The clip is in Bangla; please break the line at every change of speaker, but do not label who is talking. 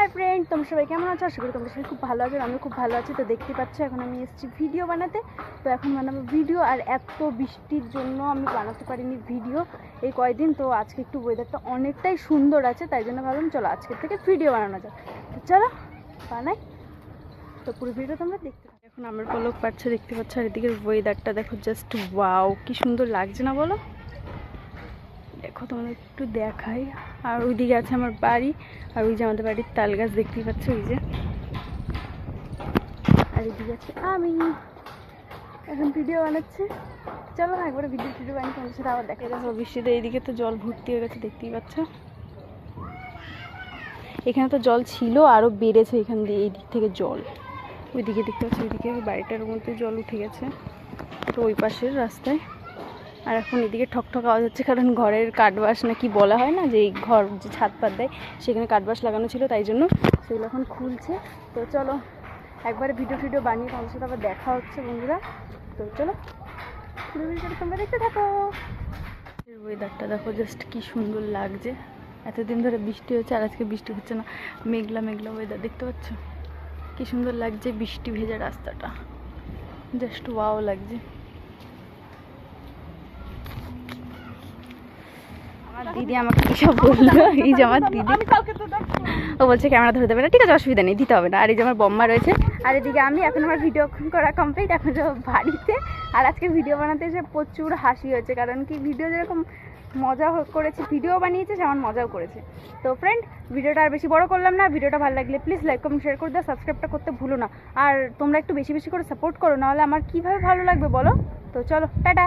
হাই ফ্রেন্ড, তোমরা সবাই কেমন আছো? আশা করি তোমরা সবাই খুব ভালো আছো। আমি খুব ভালো আছি। তো দেখতে পাচ্ছ এখন আমি এসেছি ভিডিও বানাতে। তো এখন বানাবো ভিডিও, আর এত বৃষ্টির জন্য আমি বানাতে পারিনি ভিডিও এই কয়েকদিন। তো আজকে একটু ওয়েদারটা অনেকটাই সুন্দর আছে, তাই জন্য ভাবলাম চলো আজকের থেকে ভিডিও বানানো যায়। তো চলো বানাই। তো পুরো ভিডিও তোমরা দেখতে পাচ্ছ। এখন আমার পলক পাচ্ছে, দেখতে পাচ্ছ। আর এদিকের ওয়েদারটা দেখো, জাস্ট ওয়াও, কি সুন্দর লাগছে না বলো? দেখো তোমাদের একটু দেখাই। আর ওইদিকে আছে আমার বাড়ি, আর ওই যে আমাদের বাড়ির তাল গাছ দেখতেই পাচ্ছ, ওই যে। আর এদিকে আছে আমি এখন ভিডিও বানাচ্ছি। চলো একবারে ভিডিও বানিয়ে তোমাদের সাথে আবার দেখা যাবো। বৃষ্টিতে এইদিকে তো জল ভর্তি হয়ে গেছে, দেখতেই পাচ্ছ। এখানে তো জল ছিল, আরও বেড়েছে এখান দিয়ে, এই দিক থেকে জল। ওইদিকে দেখতে পাচ্ছি, ওইদিকে বাড়িটার মধ্যে জল উঠে গেছে, তো ওই পাশের রাস্তায়। আর এখন এদিকে ঠকঠক আওয়াজ হচ্ছে, কারণ ঘরের কাঠবাস না কি বলা হয় না, যে এই ঘর যে ছাদ পাত দেয় সেখানে কাঠবাস লাগানো ছিল, তাই জন্য সেগুলো এখন খুলছে। তো চলো একবারে ভিডিও বানিয়ে তোমাদের সাথে আবার দেখা হচ্ছে বন্ধুরা। তো চলো পুরো ভিডিওটা তোমরা দেখতে থাকো। ওয়েদারটা দেখো, জাস্ট কি সুন্দর লাগছে। এতদিন ধরে বৃষ্টি হচ্ছে, আর আজকে বৃষ্টি হচ্ছে না, মেঘলা মেঘলা ওয়েদার। দেখতে পাচ্ছ কি সুন্দর লাগছে, বৃষ্টি ভেজা রাস্তাটা, জাস্ট ওয়াও লাগছে। দিদি আমাকে কিসব বললো, এই যে আমার দিদি, ও বলছে ক্যামেরা ধরে দেবে না, ঠিক আছে অসুবিধা নেই, দিতে হবে না। আর এই যে আমার বম্মা রয়েছে, আর এদিকে আমি। এখন আমার ভিডিও করা কমপ্লিট, এখন যাবো বাড়িতে। আর আজকে ভিডিও বানাতে এসে প্রচুর হাসি হয়েছে, কারণ কি ভিডিও যেরকম মজা করেছে, ভিডিও বানিয়েছে যেমন মজাও করেছে। তো ফ্রেন্ড, ভিডিওটা আর বেশি বড় করলাম না। ভিডিওটা ভালো লাগলে প্লিজ লাইক কমেন্ট শেয়ার করে দাও, সাবস্ক্রাইবটা করতে ভুলো না। আর তোমরা একটু বেশি বেশি করে সাপোর্ট করো, নাহলে আমার কীভাবে ভালো লাগবে বলো। তো চলো টাটা।